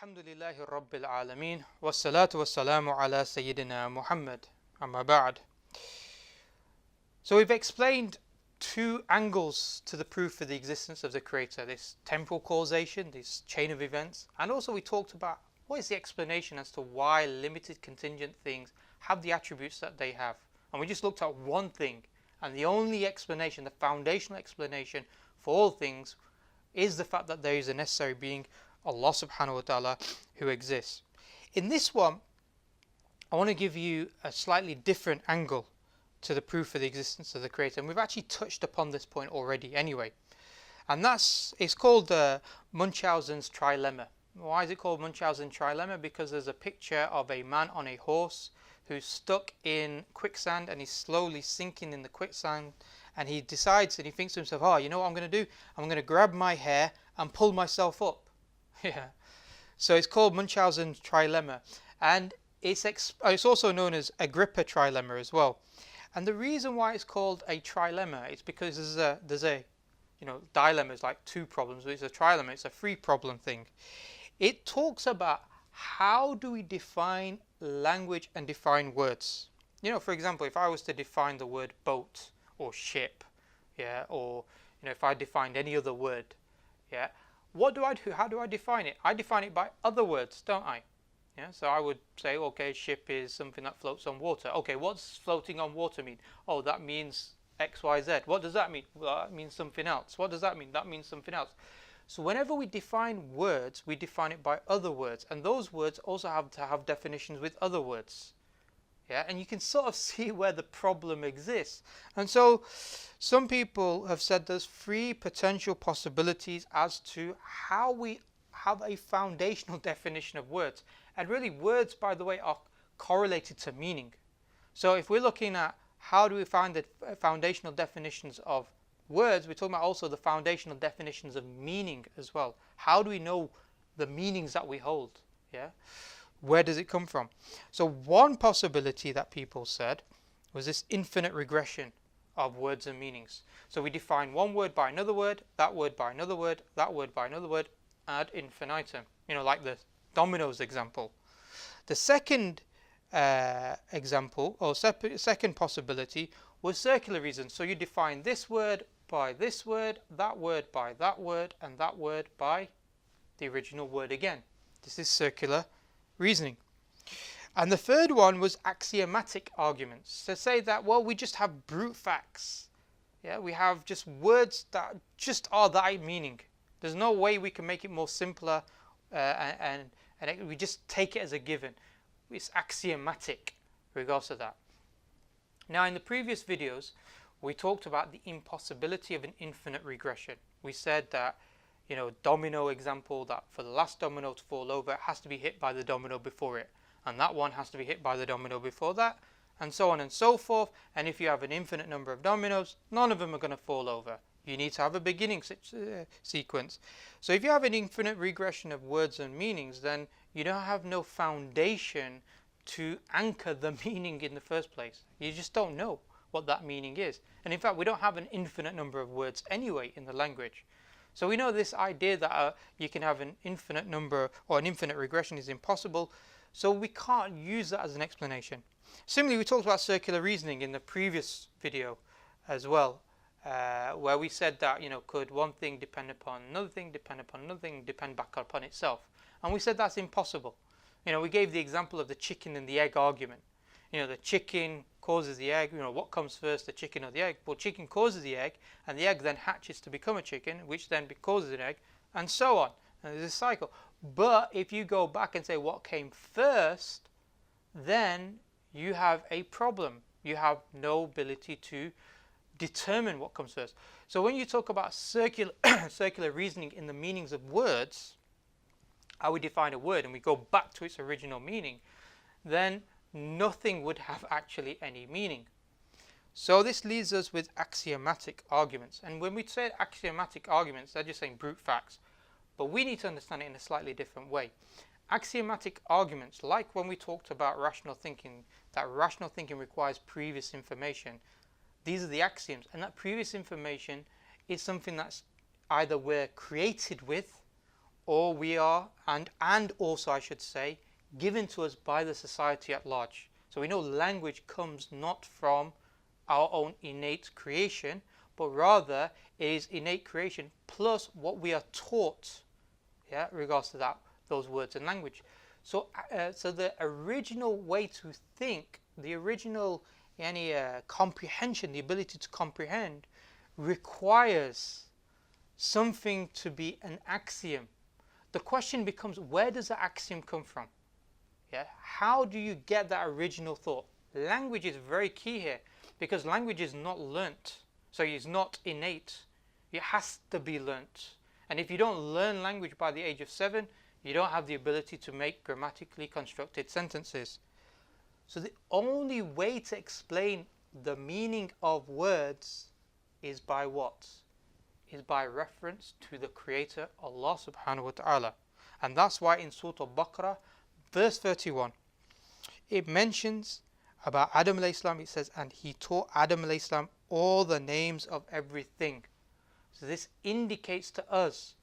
Alhamdulillahi Rabbil Alameen wassalatu wassalamu ala Sayyidina Muhammad amma ba'd. So we've explained two angles to the proof of the existence of the Creator, this temporal causation, this chain of events, and also we talked about what is the explanation as to why limited contingent things have the attributes that they have. And we just looked at one thing, and the only explanation, the foundational explanation for all things, is the fact that there is a necessary being, Allah subhanahu wa ta'ala, who exists. In this one, I want to give you a slightly different angle to the proof of the existence of the Creator. And we've actually touched upon this point already anyway. And it's called Munchausen's Trilemma. Why is it called Munchausen's Trilemma? Because there's a picture of a man on a horse who's stuck in quicksand and he's slowly sinking in the quicksand, and he decides and he thinks to himself, oh, you know what I'm going to do? I'm going to grab my hair and pull myself up. Yeah. So it's called Munchausen's Trilemma, and it's also known as Agrippa Trilemma as well. And the reason why it's called a trilemma is because there's a dilemma is like two problems. It's a trilemma. It's a three problem thing. It talks about how do we define language and define words. For example, if I was to define the word boat or ship, yeah, or if I defined any other word, yeah, what do I do? How do I define it? I define it by other words, don't I? Yeah, so I would say, okay, ship is something that floats on water. Okay, what's floating on water mean? Oh, that means X, Y, Z. What does that mean? Well, that means something else. What does that mean? That means something else. So whenever we define words, we define it by other words, and those words also have to have definitions with other words. Yeah, and you can sort of see where the problem exists. And so some people have said there's three potential possibilities as to how we have a foundational definition of words. And really, words, by the way, are correlated to meaning. So if we're looking at how do we find the foundational definitions of words, we're talking about also the foundational definitions of meaning as well. How do we know the meanings that we hold? Yeah. Where does it come from? So one possibility that people said was this infinite regression of words and meanings. So we define one word by another word, that word by another word, that word by another word, ad infinitum. Like the dominoes example. The second example, or second possibility, was circular reason. So you define this word by this word, that word by that word, and that word by the original word again. This is circular reasoning. And the third one was axiomatic arguments. To say that, well, we just have brute facts. Yeah, we have just words that just are that meaning. There's no way we can make it more simpler, and we just take it as a given. It's axiomatic in regards to that. Now, in the previous videos, we talked about the impossibility of an infinite regression. We said that, domino example, that for the last domino to fall over, it has to be hit by the domino before it. And that one has to be hit by the domino before that, and so on and so forth. And if you have an infinite number of dominoes, none of them are going to fall over. You need to have a beginning sequence. So if you have an infinite regression of words and meanings, then you don't have no foundation to anchor the meaning in the first place. You just don't know what that meaning is. And in fact, we don't have an infinite number of words anyway in the language. So we know this idea that you can have an infinite number or an infinite regression is impossible. So we can't use that as an explanation. Similarly, we talked about circular reasoning in the previous video as well, where we said that, could one thing depend upon another thing, depend upon another thing, depend back upon itself. And we said that's impossible. We gave the example of the chicken and the egg argument. The chicken causes the egg. What comes first, the chicken or the egg? Well, chicken causes the egg, and the egg then hatches to become a chicken, which then causes an egg, and so on. And there's a cycle. But if you go back and say what came first, then you have a problem. You have no ability to determine what comes first. So when you talk about circular reasoning in the meanings of words, how we define a word and we go back to its original meaning, then nothing would have actually any meaning. So this leaves us with axiomatic arguments. And when we say axiomatic arguments, they're just saying brute facts. But we need to understand it in a slightly different way. Axiomatic arguments, like when we talked about rational thinking, that rational thinking requires previous information. These are the axioms, and that previous information is something that's either we're created with or we are, and also I should say, given to us by the society at large. So we know language comes not from our own innate creation, but rather it is innate creation plus what we are taught, yeah, regards to that, those words and language. So the original way to think, the original comprehension, the ability to comprehend, requires something to be an axiom. The question becomes, where does the axiom come from? Yeah, how do you get that original thought? Language is very key here, because language is not learnt, so it's not innate. It has to be learnt. And if you don't learn language by the age of 7, you don't have the ability to make grammatically constructed sentences. So the only way to explain the meaning of words is by what? Is by reference to the Creator, Allah subhanahu wa ta'ala. And that's why in Surah Al-Baqarah, verse 31, it mentions about Adam alayhi salam. It says, and he taught Adam alayhi salam all the names of everything. So this indicates to us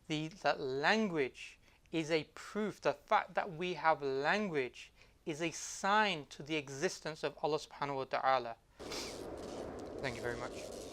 that language is a proof. The fact that we have language is a sign to the existence of Allah subhanahu wa ta'ala. Thank you very much.